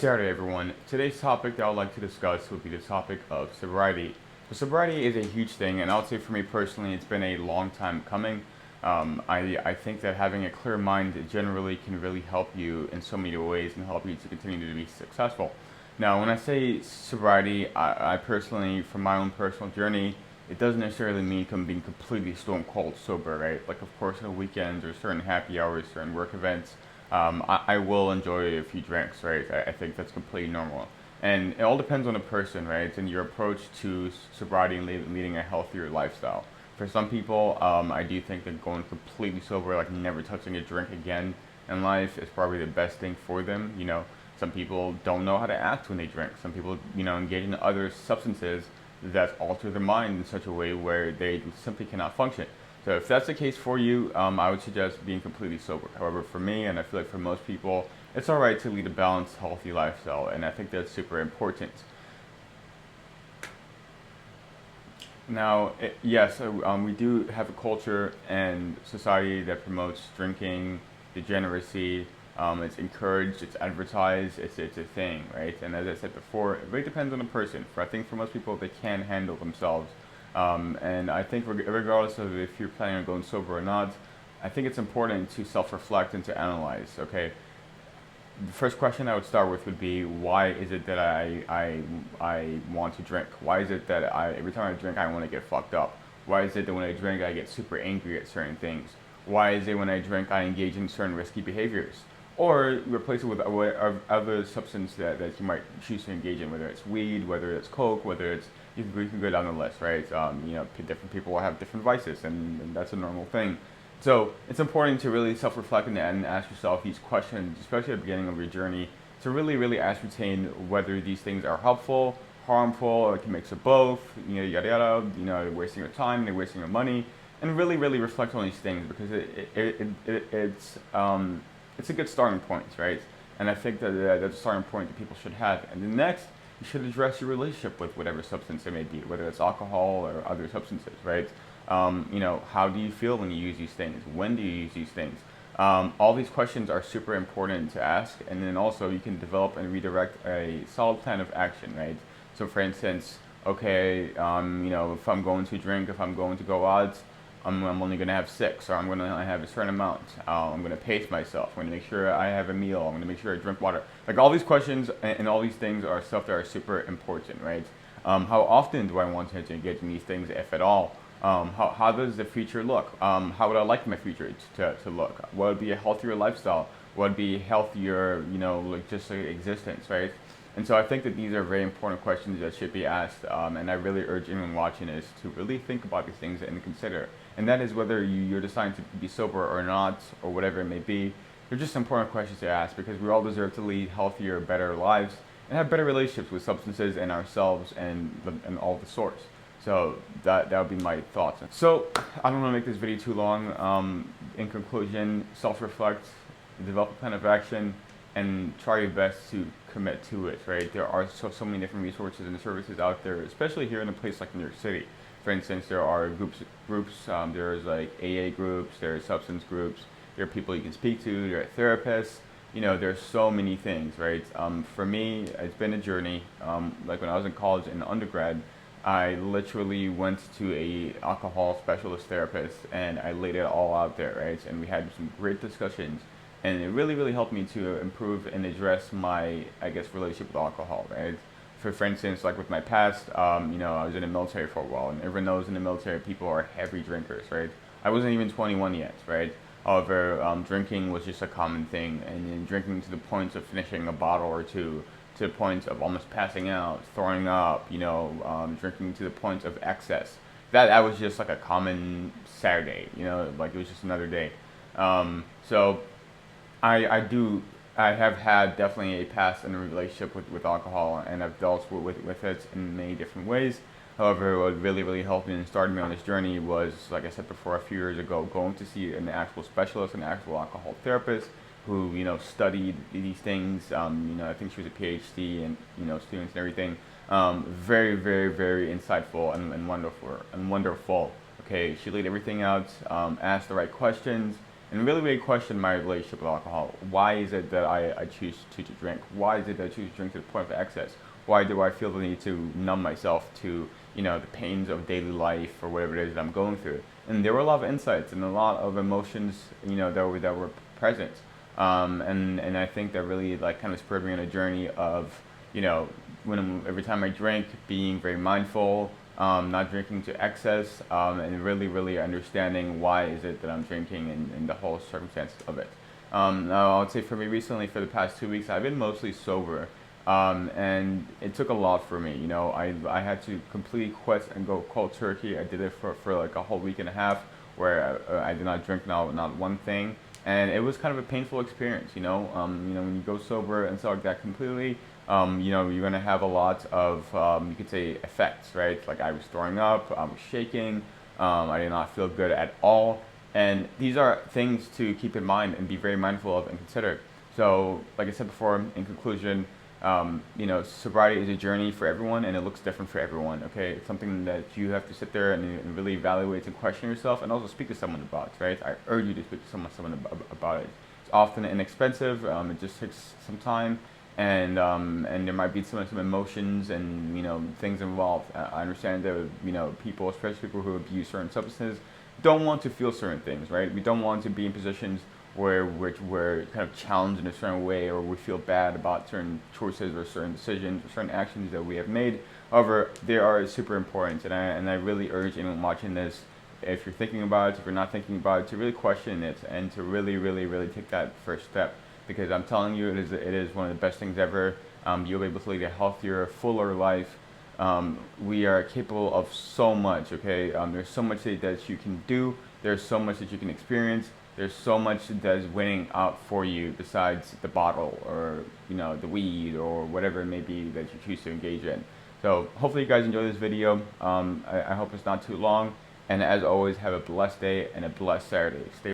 Saturday, everyone. Today's topic that I would like to discuss would be the topic of sobriety. So sobriety is a huge thing, and I'll say for me personally, it's been a long time coming. I think that having a clear mind generally can really help you in so many ways and help you to continue to be successful. Now, when I say sobriety, I personally, from my own personal journey, it doesn't necessarily mean being completely stone cold sober, right? Like, of course, on the weekends or certain happy hours, certain work events, I will enjoy a few drinks, right? I think that's completely normal. And it all depends on the person, right? And your approach to sobriety and leading a healthier lifestyle. For some people, I do think that going completely sober, like never touching a drink again in life, is probably the best thing for them. Some people don't know how to act when they drink. Some people, engage in other substances that alter their mind in such a way where they simply cannot function. So if that's the case for you, I would suggest being completely sober. However, for me, and I feel like for most people, it's all right to lead a balanced, healthy lifestyle, and I think that's super important. Now, yes, we do have a culture and society that promotes drinking, degeneracy. It's encouraged, it's advertised, it's a thing, right? And as I said before, it really depends on the person. I think for most people, they can handle themselves. And I think regardless of if you're planning on going sober or not, I think it's important to self-reflect and to analyze. Okay, the first question I would start with would be, why is it that I want to drink? Why is it that every time I drink I want to get fucked up? Why is it that when I drink I get super angry at certain things? Why is it when I drink I engage in certain risky behaviors? Or replace it with other substance that you might choose to engage in, whether it's weed, whether it's coke, whether it's you can go down the list, right? Different people will have different vices, and that's a normal thing. So it's important to really self-reflect and ask yourself these questions, especially at the beginning of your journey, to really ascertain whether these things are helpful, harmful, or like a mix of both, yada yada. They're wasting your time, they're wasting your money, and really reflect on these things because it's a good starting point, right? And I think that's a starting point that people should have. And then next, you should address your relationship with whatever substance it may be, whether it's alcohol or other substances, right? How do you feel when you use these things? When do you use these things? All these questions are super important to ask, and then also you can develop and redirect a solid plan of action, right? So, for instance, okay, if I'm going to drink, if I'm going to go out, I'm only going to have six, or I'm going to have a certain amount. I'm going to pace myself. I'm going to make sure I have a meal. I'm going to make sure I drink water. Like all these questions and all these things are stuff that are super important, right? How often do I want to engage in these things, if at all? How does the future look? How would I like my future to look? What would be a healthier lifestyle? What would be healthier, like just like existence, right? And so I think that these are very important questions that should be asked, and I really urge anyone watching this to really think about these things and consider. And that is whether you're deciding to be sober or not, or whatever it may be. They're just important questions to ask because we all deserve to lead healthier, better lives and have better relationships with substances and ourselves and all the sorts. So that would be my thoughts. So I don't want to make this video too long. In conclusion, self-reflect, develop a plan of action, and try your best to commit to it, right? There are so many different resources and services out there, especially here in a place like New York City. For instance, there are groups. There's like AA groups, there's substance groups, there are people you can speak to, there are therapists. There's so many things, right? For me, it's been a journey. Like when I was in college and undergrad, I literally went to a alcohol specialist therapist and I laid it all out there, right? And we had some great discussions, and it really helped me to improve and address my, I guess, relationship with alcohol, right? For instance, like with my past, I was in the military for a while, and everyone knows in the military people are heavy drinkers, right? I wasn't even 21 yet, right? However, drinking was just a common thing, and then drinking to the point of finishing a bottle or two, to the point of almost passing out, throwing up, drinking to the point of excess. That was just like a common Saturday, like it was just another day. So I have had definitely a past in a relationship with alcohol, and I've dealt with it in many different ways. However, what really helped me and started me on this journey was, like I said before, a few years ago, going to see an actual specialist, an actual alcohol therapist who, studied these things. I think she was a PhD and, students and everything. Very insightful and wonderful. Okay, she laid everything out, asked the right questions, and really, really questioned my relationship with alcohol. Why is it that I choose to drink? Why is it that I choose to drink to the point of excess? Why do I feel the need to numb myself to, the pains of daily life or whatever it is that I'm going through? And there were a lot of insights and a lot of emotions, that were present. And I think that really like kind of spurred me on a journey of, every time I drink, being very mindful, not drinking to excess, and really, really understanding why is it that I'm drinking and the whole circumstance of it. Now, I would say for me recently, for the past 2 weeks, I've been mostly sober, and it took a lot for me. I had to completely quit and go cold turkey. I did it for like a whole week and a half, where I did not drink not one thing, and it was kind of a painful experience. When you go sober and stuff like that completely, you're gonna have a lot of you could say effects, right? Like I was throwing up, I was shaking, I did not feel good at all, and these are things to keep in mind and be very mindful of and consider. So, like I said before, in conclusion, sobriety is a journey for everyone, and it looks different for everyone. Okay, it's something that you have to sit there and really evaluate and question yourself, and also speak to someone about. Right, I urge you to speak to someone about it. It's often inexpensive. It just takes some time, and there might be some emotions and things involved. I understand that people, especially people who abuse certain substances, don't want to feel certain things. Right, we don't want to be in positions where we're kind of challenged in a certain way, or we feel bad about certain choices or certain decisions or certain actions that we have made. However, they are super important, and I really urge anyone watching this, if you're thinking about it, if you're not thinking about it, to really question it and to really, really, really take that first step. Because I'm telling you, it is one of the best things ever. You'll be able to lead a healthier, fuller life. We are capable of so much. Okay, there's so much that you can do. There's so much that you can experience. There's so much that is waiting out for you besides the bottle or the weed or whatever it may be that you choose to engage in. So hopefully you guys enjoy this video. I hope it's not too long. And as always, have a blessed day and a blessed Saturday. Stay